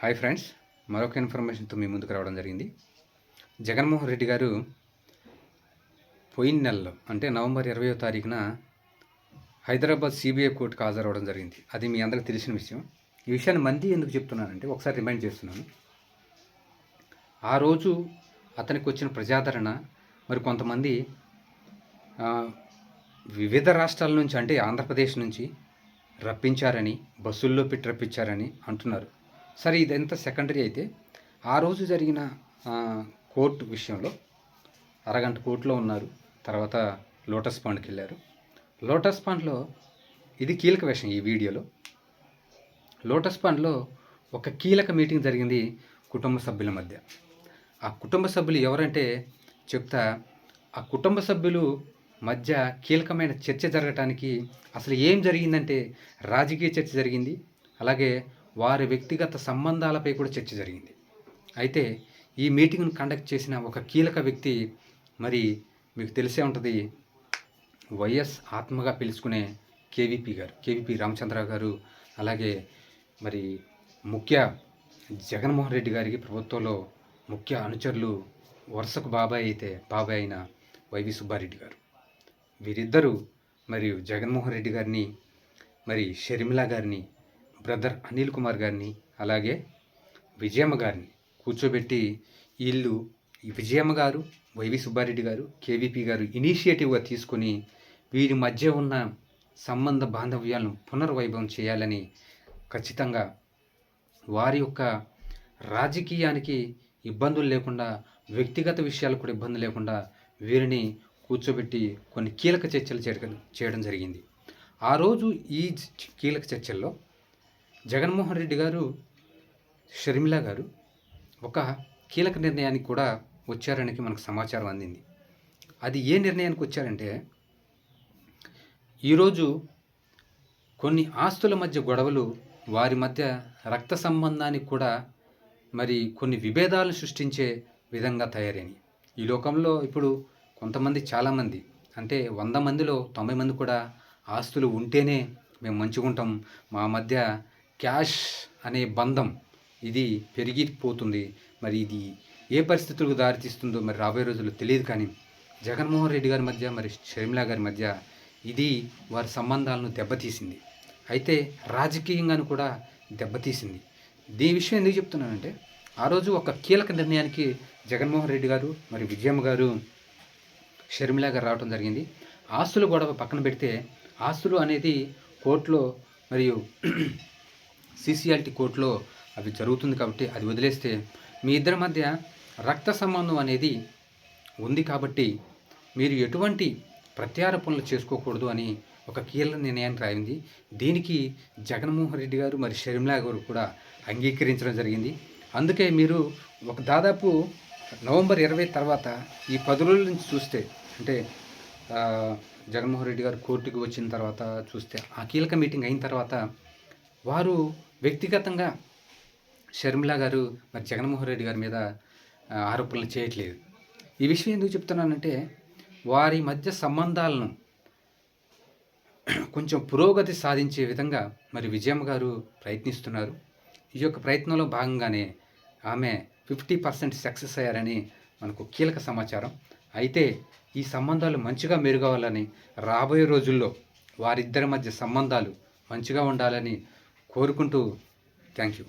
Hi friends, మరొక ఇన్ఫర్మేషన్తో మీ ముందుకు రావడం జరిగింది. జగన్మోహన్ రెడ్డి గారు పోయిన నెలలో అంటే నవంబర్ 20వ తారీఖున హైదరాబాద్ సిబిఐ కోర్టుకు హాజరవడం జరిగింది. అది మీ అందరికీ తెలిసిన విషయం. ఈ విషయాన్ని మంది ఎందుకు చెప్తున్నానంటే ఒకసారి రిమైండ్ చేస్తున్నాను. ఆ రోజు అతనికి వచ్చిన ప్రజాదరణ మరి కొంతమంది వివిధ రాష్ట్రాల నుంచి అంటే ఆంధ్రప్రదేశ్ నుంచి రప్పించారని, బస్సుల్లో పెట్టి రప్పించారని అంటున్నారు. సరే, ఇదంతా సెకండరీ అయితే ఆ రోజు జరిగిన కోర్టు విషయంలో అరగంట కోర్టులో ఉన్నారు. తర్వాత లోటస్ పాండ్కి వెళ్ళారు. లోటస్ పాండ్లో ఇది కీలక విషయం. ఈ వీడియోలో లోటస్ పాండ్లో ఒక కీలక మీటింగ్ జరిగింది కుటుంబ సభ్యుల మధ్య. ఆ కుటుంబ సభ్యులు ఎవరంటే చెప్తా. ఆ కుటుంబ సభ్యులు మధ్య కీలకమైన చర్చ జరగటానికి అసలు ఏం జరిగిందంటే రాజకీయ చర్చ జరిగింది, అలాగే వారి వ్యక్తిగత సంబంధాలపై కూడా చర్చ జరిగింది. అయితే ఈ మీటింగ్ను కండక్ట్ చేసిన ఒక కీలక వ్యక్తి మరి మీకు తెలిసే ఉంటుంది, వైఎస్ ఆత్మగా పిలుచుకునే కేవీపీ రామచంద్రరావు గారు. అలాగే మరి జగన్మోహన్ రెడ్డి గారికి ప్రభుత్వంలో ముఖ్య అనుచరులు, వరుసకు బాబాయ్ అయిన వైవి సుబ్బారెడ్డి గారు. వీరిద్దరూ మరియు జగన్మోహన్ రెడ్డి గారిని, మరి షర్మిల గారిని, బ్రదర్ అనిల్ కుమార్ గారిని, అలాగే విజయమ్మ గారిని కూర్చోబెట్టి వీళ్ళు విజయమ్మ గారు, వైవి సుబ్బారెడ్డి గారు, కేవీపీ గారు ఇనిషియేటివ్గా తీసుకొని వీరి మధ్య ఉన్న సంబంధ బాంధవ్యాలను పునర్వైభవం చేయాలని, ఖచ్చితంగా వారి యొక్క రాజకీయానికి ఇబ్బందులు లేకుండా, వ్యక్తిగత విషయాలు కూడా ఇబ్బంది లేకుండా వీరిని కూర్చోబెట్టి కొన్ని కీలక చర్చలు చేయడం జరిగింది. ఆ రోజు ఈ కీలక చర్చల్లో జగన్మోహన్ రెడ్డి గారు, షర్మిల గారు ఒక కీలక నిర్ణయానికి కూడా వచ్చారని మనకు సమాచారం అందింది. అది ఏ నిర్ణయానికి వచ్చారంటే, ఈరోజు కొన్ని ఆస్తుల మధ్య గొడవలు వారి మధ్య రక్త సంబంధానికి కూడా మరి కొన్ని విభేదాలను సృష్టించే విధంగా తయారైనవి. ఈ లోకంలో ఇప్పుడు కొంతమంది, చాలామంది అంటే 100 మందిలో 90 మంది కూడా ఆస్తులు ఉంటేనే మేము మంచిగా ఉంటాం, మా మధ్య క్యాష్ అనే బంధం ఇది పెరిగిపోతుంది. మరి ఇది ఏ పరిస్థితులకు దారితీస్తుందో మరి రాబోయే రోజుల్లో తెలియదు. కానీ జగన్మోహన్ రెడ్డి గారి మధ్య, మరి షర్మిల గారి మధ్య ఇది వారి సంబంధాలను దెబ్బతీసింది. అయితే రాజకీయంగాను కూడా దెబ్బతీసింది. దీని విషయం ఎందుకు చెప్తున్నానంటే, ఆ రోజు ఒక కీలక నిర్ణయానికి జగన్మోహన్ రెడ్డి గారు, మరి విజయమ్మ గారు, షర్మిల గారు రావడం జరిగింది. ఆస్తుల గొడవ పక్కన పెడితే, ఆస్తులు అనేది కోర్టులో మరియు సిసిఎల్టీ కోర్టులో అవి జరుగుతుంది కాబట్టి అది వదిలేస్తే, మీ ఇద్దరి మధ్య రక్త సంబంధం అనేది ఉంది కాబట్టి మీరు ఎటువంటి ప్రత్యారోపణలు చేసుకోకూడదు అని ఒక కీలక నిర్ణయాన్ని రాయింది. దీనికి జగన్మోహన్ రెడ్డి గారు, మరి షర్మిల గారు కూడా అంగీకరించడం జరిగింది. అందుకే మీరు ఒక దాదాపు నవంబర్ 20 తర్వాత ఈ 10 రోజుల నుంచి చూస్తే, అంటే జగన్మోహన్ రెడ్డి గారు కోర్టుకు వచ్చిన తర్వాత చూస్తే, ఆ కీలక మీటింగ్ అయిన తర్వాత వారు వ్యక్తిగతంగా షర్మిల గారు మరి జగన్మోహన్ రెడ్డి గారి మీద ఆరోపణలు చేయట్లేదు. ఈ విషయం ఎందుకు చెప్తున్నానంటే, వారి మధ్య సంబంధాలను కొంచెం పురోగతి సాధించే విధంగా మరి విజయమ్మ గారు ప్రయత్నిస్తున్నారు. ఈ యొక్క ప్రయత్నంలో భాగంగానే ఆమె 50% సక్సెస్ అయ్యారని మనకు కీలక సమాచారం. అయితే ఈ సంబంధాలు మంచిగా మెరుగవ్వాలని, రాబోయే రోజుల్లో వారిద్దరి మధ్య సంబంధాలు మంచిగా ఉండాలని కోరుకుంటూ థ్యాంక్ యూ.